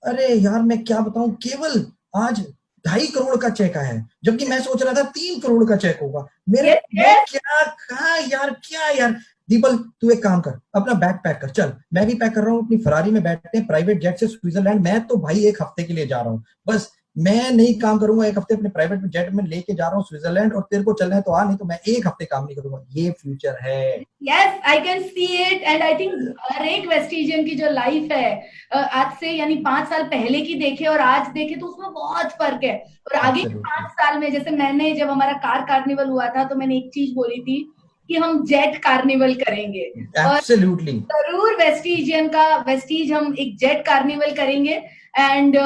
Speaker 2: अरे यार मैं क्या बताऊं, केवल आज 2.5 करोड़ का चेक आया है, जबकि मैं सोच रहा था 3 करोड़ का चेक होगा मेरे। मैं क्या कहा यार, क्या यार। दीपल तू एक काम कर, अपना बैग पैक कर, चल मैं भी पैक कर रहा हूँ, अपनी फरारी में बैठते हैं प्राइवेट जेट से स्विट्जरलैंड। मैं तो भाई 1 हफ्ते के लिए जा रहा हूँ, बस मैं नहीं काम करूंगा 1 हफ्ते, अपने प्राइवेट जेट में लेके जा रहा हूँ स्विट्जरलैंड, और तेरे को चलना है तो आ, नहीं तो मैं 1 हफ्ते काम नहीं करूंगा। ये फ्यूचर है।
Speaker 1: Yes, I can see it, and I think हर एक वेस्टिजियन की जो लाइफ है, आज से यानी 5 साल पहले की देखे और आज देखे तो उसमें बहुत फर्क है। और आगे के 5 साल में, जैसे मैंने, जब हमारा कार कार्निवल हुआ था तो मैंने एक चीज बोली थी कि हम जेट कार्निवल करेंगे।
Speaker 2: एब्सोल्युटली।
Speaker 1: जरूर वेस्टिजियन का, वेस्टीज हम एक जेट कार्निवल करेंगे। एंड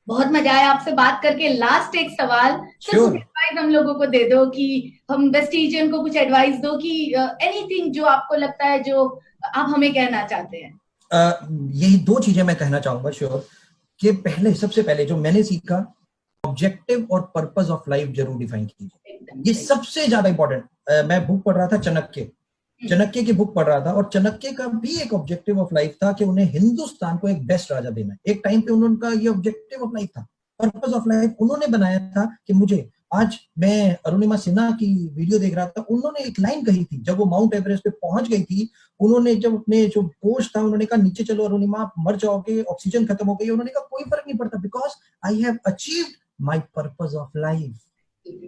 Speaker 1: बहुत मजा आया आपसे बात करके। लास्ट एक सवाल, सर कुछ एडवाइस हम लोगों को दे दो, कि हम वेस्टिजियन को कुछ एडवाइस दो कि एनीथिंग जो आपको लगता है जो आप हमें कहना चाहते हैं।
Speaker 2: यही 2 चीजें मैं कहना चाहूंगा श्योर, कि पहले, सबसे पहले जो मैंने सीखा, ऑब्जेक्टिव और पर्पस ऑफ लाइफ जरूर डिफाइन कीजिए, ये सबसे ज्यादा इंपॉर्टेंट। मैं बुक पढ़ रहा था चाणक्य की बुक पढ़ रहा था, और चाणक्य का भी एक ऑब्जेक्टिव ऑफ लाइफ था कि उन्हें हिंदुस्तान को एक बेस्ट राजा देना है। एक टाइम पे उनका ये ऑब्जेक्टिव ऑफ लाइफ था, पर्पस ऑफ लाइफ उन्होंने बनाया था कि मुझे, आज मैं अरुणिमा सिन्हा की वीडियो देख रहा था, उन्होंने एक लाइन कही थी जब वो माउंट एवरेस्ट पे पहुंच गई थी। उन्होंने जब अपने जो कोच था, उन्होंने कहा नीचे चलो अरुणिमा, आप मर जाओगे, ऑक्सीजन खत्म हो गई। उन्होंने कहा कोई फर्क नहीं पड़ता, because I have achieved my purpose of life,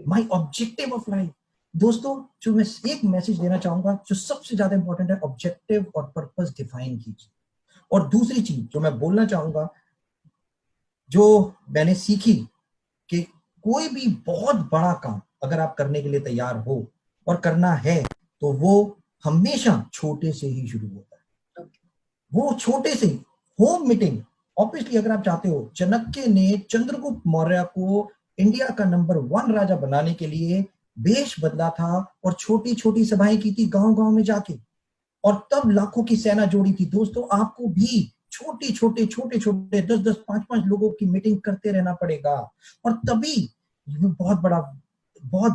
Speaker 2: my objective of life. दोस्तों, जो मैं एक मैसेज देना चाहूंगा, जो सबसे ज्यादा इंपॉर्टेंट है, ऑब्जेक्टिव और पर्पस डिफाइन कीजिए। और दूसरी चीज जो मैं बोलना चाहूंगा, जो मैंने सीखी, कि कोई भी बहुत बड़ा काम अगर आप करने के लिए तैयार हो और करना है, तो वो हमेशा छोटे से ही शुरू होता है। वो छोटे से, होम मीटिंग, ऑब्वियसली अगर आप चाहते हो, चाणक्य ने चंद्रगुप्त मौर्य को इंडिया का नंबर 1 राजा बनाने के लिए वेश बदला था, और छोटी छोटी सभाएं की थी गांव गांव में जाके, और तब लाखों की सेना जोड़ी थी। दोस्तों, आपको भी छोटे छोटे 10-10, 5-5 लोगों की मीटिंग करते रहना पड़ेगा, और तभी बहुत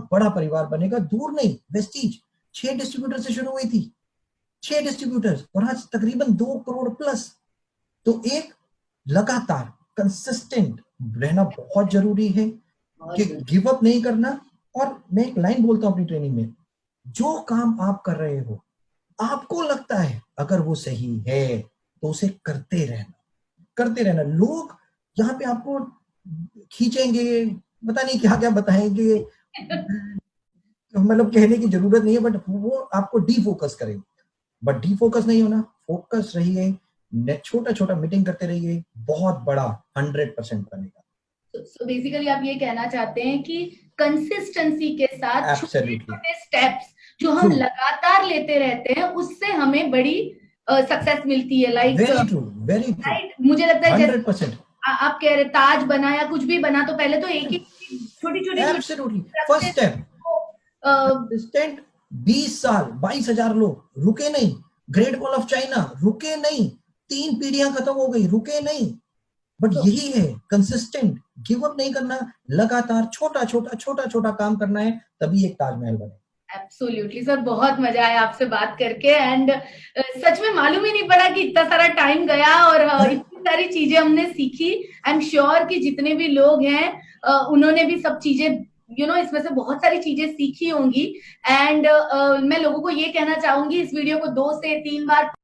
Speaker 2: बड़ा परिवार बनेगा। दूर नहीं, वेस्टीज 6 डिस्ट्रीब्यूटर से शुरू हुई थी, 6 डिस्ट्रीब्यूटर्स, और आज तकरीबन 2 करोड़ प्लस। तो एक लगातार कंसिस्टेंट रहना बहुत जरूरी है, कि गिव अप नहीं करना। और मैं एक लाइन बोलता हूं अपनी ट्रेनिंग में, जो काम आप कर रहे हो आपको लगता है अगर वो सही है तो उसे करते रहना। लोग यहाँ पे आपको खींचेंगे, पता नहीं क्या क्या बताएंगे, मतलब कहने की जरूरत नहीं है, बट वो आपको डीफोकस करेंगे। बट डीफोकस नहीं होना, फोकस रहिए, छोटा छोटा मीटिंग करते रहिए, बहुत बड़ा 100% बनेगा।
Speaker 1: सो बेसिकली आप ये कहना चाहते हैं कि कंसिस्टेंसी के साथ छोटे
Speaker 2: एब्सोल्युटली
Speaker 1: छोटे स्टेप्स जो हम
Speaker 2: ट्रू,
Speaker 1: लगातार लेते रहते हैं उससे हमें बड़ी सक्सेस मिलती है। Like
Speaker 2: very true, very true,
Speaker 1: right, मुझे लगता है जैसे
Speaker 2: 100%।
Speaker 1: आप कह रहे ताज बना या कुछ भी बना तो पहले तो एक एक छोटी छोटी जो
Speaker 2: एब्सोल्युटली
Speaker 1: रखते
Speaker 2: फर्स्ट
Speaker 1: थे
Speaker 2: स्टेप,
Speaker 1: वो
Speaker 2: कंसिस्टेंट। 20 साल 22,000 लोग रुके नहीं, ग्रेट वॉल ऑफ चाइना रुके नहीं, 3 पीढ़ियां खत्म हो गई, रुके नहीं। बट
Speaker 1: तो
Speaker 2: यही है कंसिस्टेंट, गिव अप नहीं करना, लगातार छोटा छोटा काम करना है, तभी एक ताजमहल बने।
Speaker 1: एब्सोल्युटली सर, बहुत मजा आया आपसे बात करके। एंड सच में मालूम ही नहीं पड़ा कि इतना सारा टाइम गया और इतनी सारी चीजें हमने सीखी। आई एम श्योर कि जितने भी लोग हैं उन्होंने भी सब चीजें इसमें से बहुत सारी चीजें सीखी होंगी। एंड मैं लोगों को ये कहना चाहूंगी, इस वीडियो को 2 से 3 बार